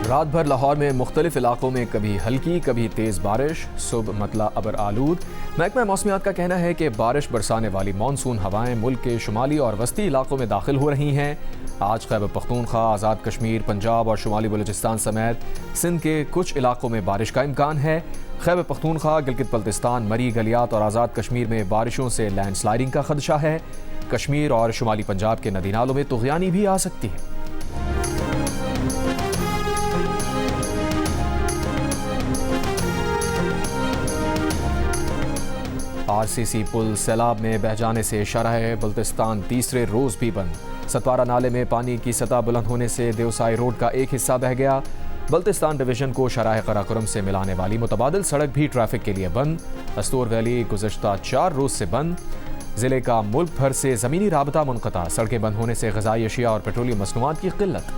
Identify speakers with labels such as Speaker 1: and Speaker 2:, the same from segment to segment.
Speaker 1: रात भर लाहौर में मुख्तलिफ इलाकों में कभी हल्की कभी तेज़ बारिश, सुबह मतला अबर आलूद। महकमा मौसमियात का कहना है कि बारिश बरसाने वाली मानसून हवाएं मुल्क के शुमाली और वस्ती इलाकों में दाखिल हो रही हैं। आज खैबर पख्तूनख्वा, आज़ाद कश्मीर, पंजाब और शुमाली बलूचिस्तान समेत सिंध के कुछ इलाकों में बारिश का इम्कान है। खैबर पख्तूनख्वा, गिलगित बल्तिस्तान, मरी, गलियात और आज़ाद कश्मीर में बारिशों से लैंडस्लाइडिंग का खदशा है। कश्मीर और शुमाली पंजाब के नदी नालों में तुग़यानी भी आ सकती है। RCC पुल सैलाब में बह जाने से शराह बल्तिस्तान तीसरे रोज़ भी बंद। सतवारा नाले में पानी की सतह बुलंद होने से देवसाई रोड का एक हिस्सा बह गया। बल्तिस्तान डिवीजन को शराह कराकुरम से मिलाने वाली मुतबादिल सड़क भी ट्रैफिक के लिए बंद। अस्तूर वैली गुज़श्ता 4 रोज़ से बंद। ज़िले का मुल्क भर से ज़मीनी राबता मुनक़ता, सड़कें बंद होने से ग़िज़ाई अशिया और पेट्रोलियम मसनूआत की क़िल्लत।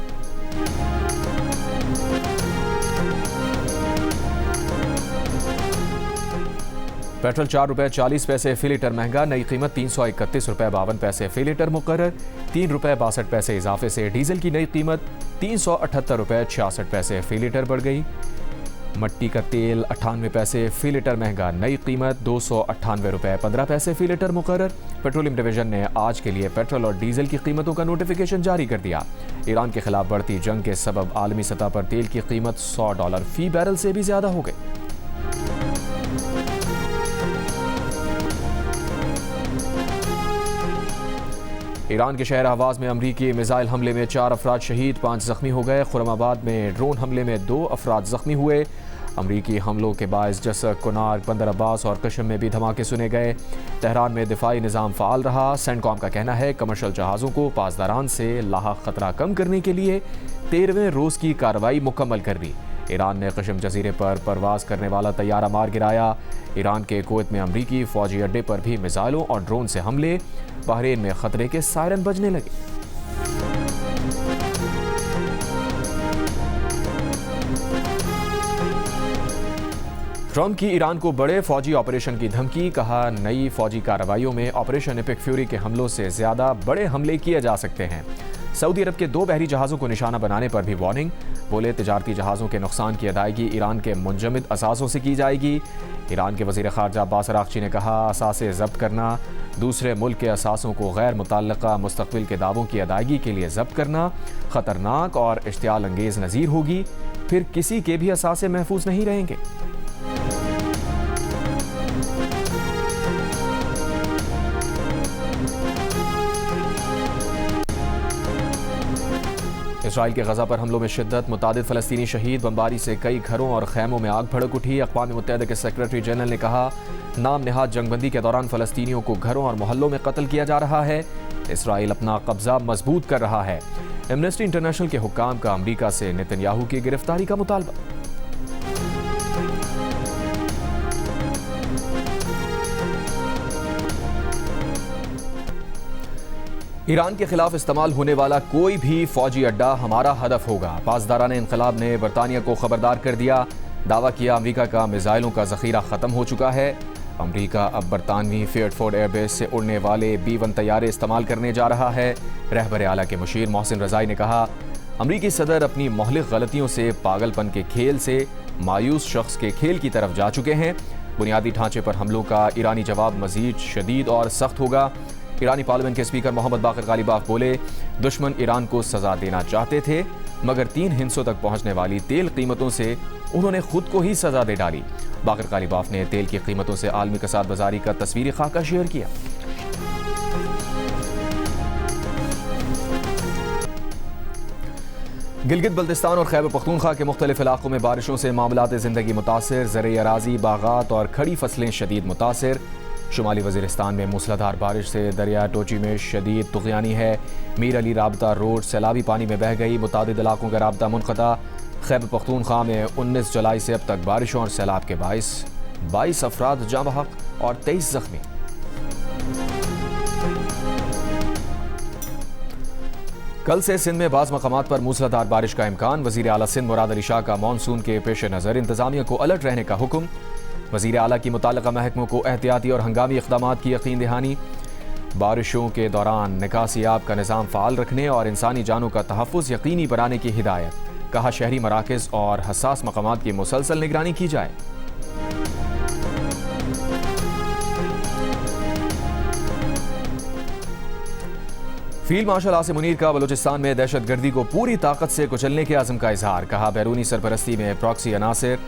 Speaker 1: पेट्रोल 4 रुपये 40 पैसे फ़ी लीटर महंगा, नई कीमत 331 रुपये 52 पैसे फ़ी लीटर मुकर्रर। 3 रुपये 62 पैसे इजाफे से डीजल की नई कीमत 378 रुपये 66 पैसे फ़ी लीटर बढ़ गई। मट्टी का तेल 98 पैसे फ़ी लीटर महंगा, नई कीमत 298 रुपये 15 पैसे फ़ी लीटर मुकर्रर। पेट्रोलियम डिवीजन ने आज के लिए पेट्रोल और डीजल की कीमतों का नोटिफिकेशन जारी कर दिया। ईरान के खिलाफ बढ़ती जंग के सबब आलमी सतह पर तेल की कीमत $100 फ़ी बैरल से भी ज़्यादा हो गई। ईरान के शहर अहवाज में अमरीकी मिसाइल हमले में 4 अफराद शहीद, 5 जख्मी हो गए। खुरमाबाद में ड्रोन हमले में 2 अफराद जख्मी हुए। अमरीकी हमलों के बायस जसक, कुनार, बंदर अब्बास और कशम में भी धमाके सुने गए। तेहरान में दिफाई निज़ाम फ़ाल रहा। सेंटकॉम का कहना है कमर्शल जहाज़ों को पासदारान से लाहक ख़तरा कम करने के लिए 13वें रोज़ की कार्रवाई मुकम्मल कर दी। ईरान ने कशम जजीरे पर परवाज करने वाला तैयारा मार गिराया। ईरान के कुवैत में अमरीकी फ़ौजी अड्डे पर भी मिसाइलों और ड्रोन से हमले। बहरीन में खतरे के सायरन बजने लगे। ट्रंप की ईरान को बड़े फौजी ऑपरेशन की धमकी, कहा नई फौजी कार्रवाइयों में ऑपरेशन एपिक फ्यूरी के हमलों से ज्यादा बड़े हमले किए जा सकते हैं। सऊदी अरब के 2 बहरी जहाज़ों को निशाना बनाने पर भी वार्निंग। बोले तिजारती जहाज़ों के नुकसान की अदायगी ईरान के मुंजमद असासों से की जाएगी। ईरान के वज़ीर ख़ारजा अब्बास अराग़ची ने कहा असासे ज़ब्त करना, दूसरे मुल्क के असासों को गैर मुतल्लक़ा मुस्तक़बिल के दावों की अदायगी के लिए ज़ब्त करना ख़तरनाक और इश्तियाल अंगेज़ नज़ीर होगी, फिर किसी के भी असासे महफूज नहीं रहेंगे। इसराइल के गजा पर हमलों में शिद्दत, मुतादिद फ़लस्तीनी शहीद, बमबारी से कई घरों और खैमों में आग भड़क उठी। अक़वाम मुत्तहिदा के सेक्रेटरी जनरल ने कहा नाम निहाद जंगबंदी के दौरान फ़लस्तीनियों को घरों और मोहल्लों में कत्ल किया जा रहा है। इसराइल अपना कब्जा मजबूत कर रहा है। एमनेस्टी इंटरनेशनल के हुक्काम का अमरीका से नेतन्याहू की गिरफ्तारी का मुतालबा। ईरान के खिलाफ इस्तेमाल होने वाला कोई भी फौजी अड्डा हमारा हदफ होगा। पासदारान इंक़िलाब ने बरतानिया को खबरदार कर दिया। दावा किया अमरीका का मिसाइलों का ज़ख़ीरा ख़त्म हो चुका है। अमरीका अब बरतानवी फेयरफोर्ड एयरबेस से उड़ने वाले B-1 तैयारे इस्तेमाल करने जा रहा है। रहबर आला के मुशीर मोहसिन रज़ाई ने कहा अमरीकी सदर अपनी मोहलिक गलतियों से पागलपन के खेल से मायूस शख्स के खेल की तरफ जा चुके हैं। बुनियादी ढांचे पर हमलों का ईरानी जवाब मज़ीद शदीद और सख्त होगा। ईरानी पार्लियामेंट के स्पीकर मोहम्मद बाक़िर ग़ालिबाफ बोले दुश्मन ईरान को सज़ा देना चाहते थे, मगर 3 हिस्सों तक पहुंचने वाली तेल कीमतों से उन्होंने खुद को ही सज़ा दे डाली। बाक़िर ग़ालिबाफ ने तेल की कीमतों से आलमी कसाद बाज़ारी का तस्वीरी खाका शेयर किया। गिलगित बल्तिस्तान और खैबर पख्तूनख्वा के मुख्तलिफ इलाकों में बारिशों से मामलात ज़िंदगी मुतासिर, ज़रई अराज़ी, बागात और खड़ी फसलें शदीद मुतासिर। शुमाली वज़ीरिस्तान में मूसलाधार बारिश से दरिया टोची में शदीद तुग़यानी है। मीर अली राबता रोड सैलाबी पानी में बह गई, मुतादिद इलाकों का राबता मुनक़ता। खैबर पख्तूनख्वा में 19 जुलाई से अब तक बारिशों और सैलाब के बाइस 22 अफराद जाँ बहक और 23 जख्मी। कल से सिंध में बाज़ मकामात पर मूसलाधार बारिश का इम्कान। वज़ीर आला सिंध मुराद अली शाह का मानसून के पेश नज़र इंतज़ामिया को अलर्ट रहने का हुक्म। वज़ीर आला की मुताल्लिक़ा महकमों को एहतियाती और हंगामी इक़दामात की यकीन दहानी। बारिशों के दौरान निकासी आब का निज़ाम फ़ाल रखने और इंसानी जानों का तहफ़्फ़ुज़ यकीनी बनाने की हिदायत। कहा शहरी मराकज़ और हसास मकामात की मुसलसल निगरानी की जाए। फील्ड मार्शल आसिम मुनीर का बलूचिस्तान में दहशतगर्दी को पूरी ताकत से कुचलने के आज़म का इजहार। कहा बैरूनी सरपरस्ती में प्रॉक्सी अनासिर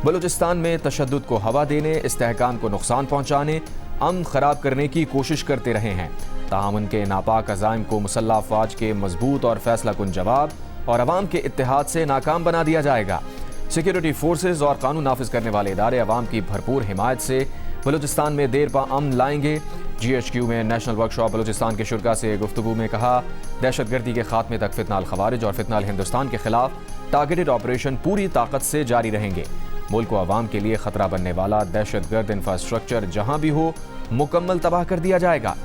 Speaker 1: बलूचिस्तान में तशद्दुद को हवा देने, इस्तेहकाम को नुकसान पहुंचाने, अमन खराब करने की कोशिश करते रहे हैं। ताहम उनके नापाक अज़ाइम को मुसल्लह अफवाज के मजबूत और फैसला कुन जवाब और अवाम के इत्तेहाद से नाकाम बना दिया जाएगा। सिक्योरिटी फोर्सेज और कानून नाफिज करने वाले इदारे अवाम की भरपूर हिमायत से बलूचिस्तान में देर पा अमन लाएंगे। GHQ में नेशनल वर्कशॉप बलूचिस्तान के शुरा से गुफ्तगू में कहा दहशतगर्दी के खात्मे तक फितनाल खवारिज और फितनाल हिंदुस्तान के खिलाफ टारगेटेड ऑपरेशन पूरी ताकत से जारी रहेंगे। मुल्क को अवाम के लिए खतरा बनने वाला दहशतगर्द इंफ्रास्ट्रक्चर जहां भी हो मुकम्मल तबाह कर दिया जाएगा।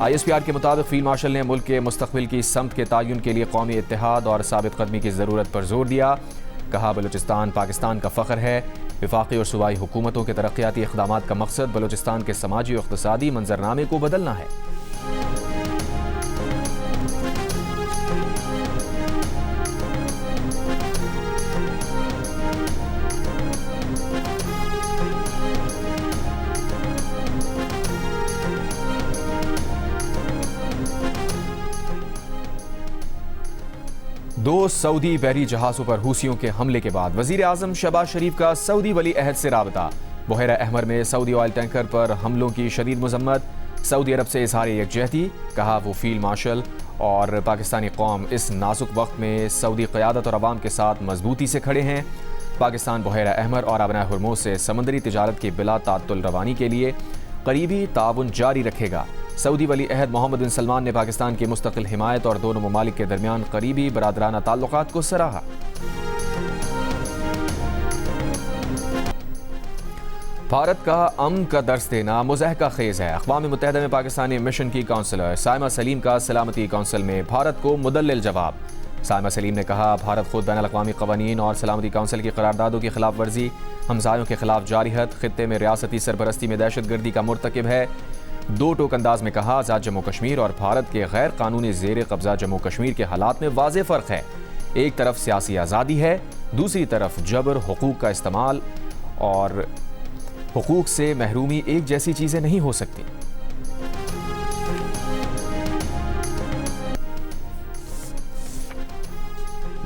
Speaker 1: ISPR के मुताबिक फील्ड मार्शल ने मुल्क के मुस्तकबिल की समत के तयन के लिए कौमी इत्तेहाद और साबित कदमी की ज़रूरत पर जोर दिया। कहा बलूचिस्तान पाकिस्तान का फ़ख्र है। वफाकी और सूबाई हुकूमतों के तरक्याती इक़दामात का मकसद बलूचिस्तान के समाजी और इक़्तिसादी मंजरनामे को बदलना है। दो सऊदी बहरी जहाज़ों पर हूसियों के हमले के बाद वज़ीर आज़म शहबाज शरीफ का सऊदी वली अहद से राबता। बहरा अहमर में सऊदी ऑयल टैंकर पर हमलों की शदीद मजम्मत। सऊदी अरब से इजहार यकजहती। कहा वो फील्ड मार्शल और पाकिस्तानी कौम इस नाजुक वक्त में सऊदी क़यादत और अवाम के साथ मजबूती से खड़े हैं। पाकिस्तान बहरा अहमर और अबना हुर्मुज़ से समंदरी तिजारत की बिला ताअत्तुल रवानी के लिए करीबी ताउन जारी रखेगा। सऊदी वली अहद मोहम्मद बिन सलमान ने पाकिस्तान की मुस्तकिल हिमायत और दोनों ममालिक के दरमियान करीबी बरादराना ताल्लुकात को सराहा। भारत का अमन का दर्स देना मुज़ाहका खेज़ है। अक़वाम मुत्तहिदा में पाकिस्तानी मिशन की काउंसलर साइमा सलीम का सलामती काउंसिल में भारत को मुदल्लिल जवाब। साइमा सलीम ने कहा भारत खुद बैन अल-अक़वामी क़वानीन और सलामती काउंसिल की करारदादों की खिलाफ वर्जी, हमसायों के खिलाफ जारी हद, खित्ते में रियासती सरपरस्ती में दहशतगर्दी का मुर्तकिब है। दो टोक अंदाज में कहा आज़ाद जम्मू कश्मीर और भारत के गैर कानूनी ज़ेर कब्ज़ा जम्मू कश्मीर के हालात में वाज़ेह फ़र्क है। एक तरफ सियासी आज़ादी है, दूसरी तरफ जबर, हुकूक का इस्तेमाल और हुकूक से महरूमी एक जैसी चीज़ें नहीं हो सकती।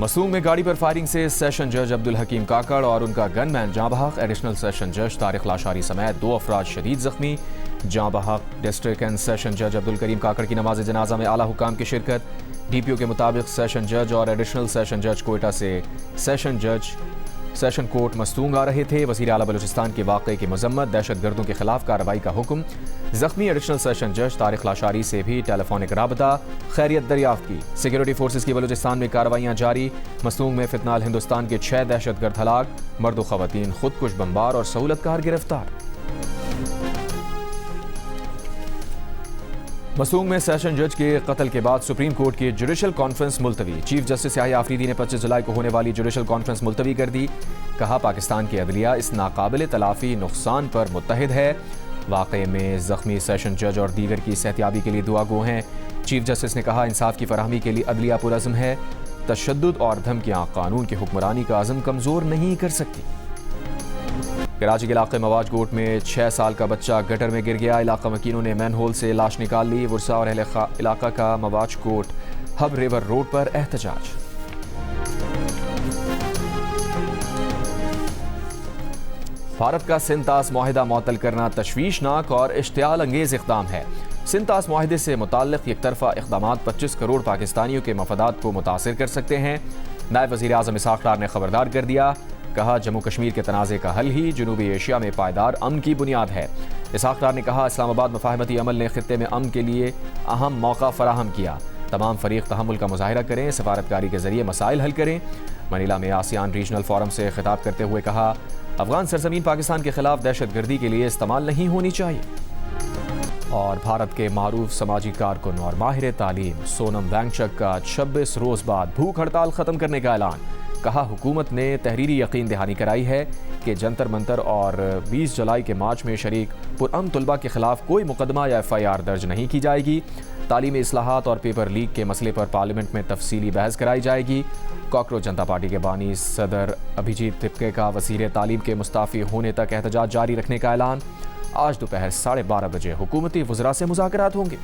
Speaker 1: मसूम में गाड़ी पर फायरिंग से सेशन जज अब्दुल हकीम काकड़ और उनका गनमैन जाँ बहक, एडिशनल सेशन जज तारिक लाशारी समेत 2 अफराद शदीद जख्मी। जाँ बहक डिस्ट्रिक्ट एंड सेशन जज अब्दुल करीम काकड़ की नमाज जनाजा में आला हुकाम की शिरकत। DPO के मुताबिक सेशन जज और एडिशनल सेशन जज कोयटा से सेशन कोर्ट मस्तूंग आ रहे थे। वज़ीर आला बलूचिस्तान के वाक़े की मजम्मत, दहशतगर्दों के खिलाफ कार्रवाई का हुक्म। जख्मी एडिशनल सेशन जज तारिक लाशारी से भी टेलीफोनिक राबता, खैरियत दरियाफ्त की। सिक्योरिटी फोर्सेज की बलूचिस्तान में कार्रवाइयाँ जारी। मस्तूंग में फितनाल हिंदुस्तान के 6 दहशतगर्द हलाक, मर्द व ख़वातीन खुदकुश बमबार और सहूलतकार गिरफ्तार। मसूंग में सेशन जज के कत्ल के बाद सुप्रीम कोर्ट की जुडिशल कॉन्फ्रेंस मुलतवी। चीफ जस्टिस याहिया आफरीदी ने 25 जुलाई को होने वाली जुडिशल कॉन्फ्रेंस मुलतवी कर दी। कहा पाकिस्तान की अदलिया इस नाकाबिल तलाफी नुकसान पर मुत्तहिद है। वाक़े में ज़ख्मी सेशन जज और दीगर की सेहतियाबी के लिए दुआ गो हैं। चीफ जस्टिस ने कहा इंसाफ की फराहमी के लिए अदलिया पुरअज़्म है। तशद्दुद और धमकियाँ कानून की हुक्मरानी का अज़्म कमज़ोर नहीं कर सकती। कराची के इलाके मवाज गोट में 6 साल का बच्चा गटर में गिर गया। इलाका वकीलों ने मैन होल से लाश निकाल ली। वर्सा और अहले इलाका का मवाज गोट हब रिवर रोड पर एहतजाज। भारत का सिंतास मुआहिदा मुअत्तल करना तशवीशनाक और इश्तियाल अंगेज इक़दाम है। सिंतास मुआहिदे से मुताल्लिक़ एक तरफ़ा इक़दामात 25 करोड़ पाकिस्तानियों के मफादात को मुतासिर कर सकते हैं। नायब वज़ीर आज़म इसहाक़ डार ने खबरदार कर दिया। कहा जम्मू कश्मीर के तनाज़े का हल ही जनूबी एशिया में पायदार अमन की बुनियाद है। इसहाक़ डार ने कहा इस्लामाबाद मुफ़ाहमती अमल ने खित्ते में अमन के लिए अहम मौका फराहम किया। तमाम फ़रीक़ तहम्मुल का मुज़ाहिरा करें, सफारतकारी के ज़रिए मसाइल हल करें। मनीला में आसियान रीजनल फोरम से खिताब करते हुए कहा अफ़गान सरज़मीन पाकिस्तान के खिलाफ दहशतगर्दी के लिए इस्तेमाल नहीं होनी चाहिए। और भारत के मारूफ समाजी कारकुन और माहिर तालीम सोनम वांगचुक का 26 रोज़ बाद भूख हड़ताल ख़त्म करने का ऐलान। कहा हुकूमत ने तहरीरी यकीन दहानी कराई है कि जंतर मंतर और 20 जुलाई के मार्च में शरीक पुरअमन तुलबा के खिलाफ कोई मुकदमा या FIR दर्ज नहीं की जाएगी। तालीमी इस्लाहात और पेपर लीक के मसले पर पार्लियामेंट में तफसीली बहस कराई जाएगी। कॉकरोच जनता पार्टी के बानी सदर अभिजीत तिपके का वज़ीर तालीम के मुस्ताफ़ी होने तक एहतजाज जारी रखने का ऐलान। आज दोपहर 12:30 बजे हुकूमती वज़रा से मुज़ाकरात होंगे।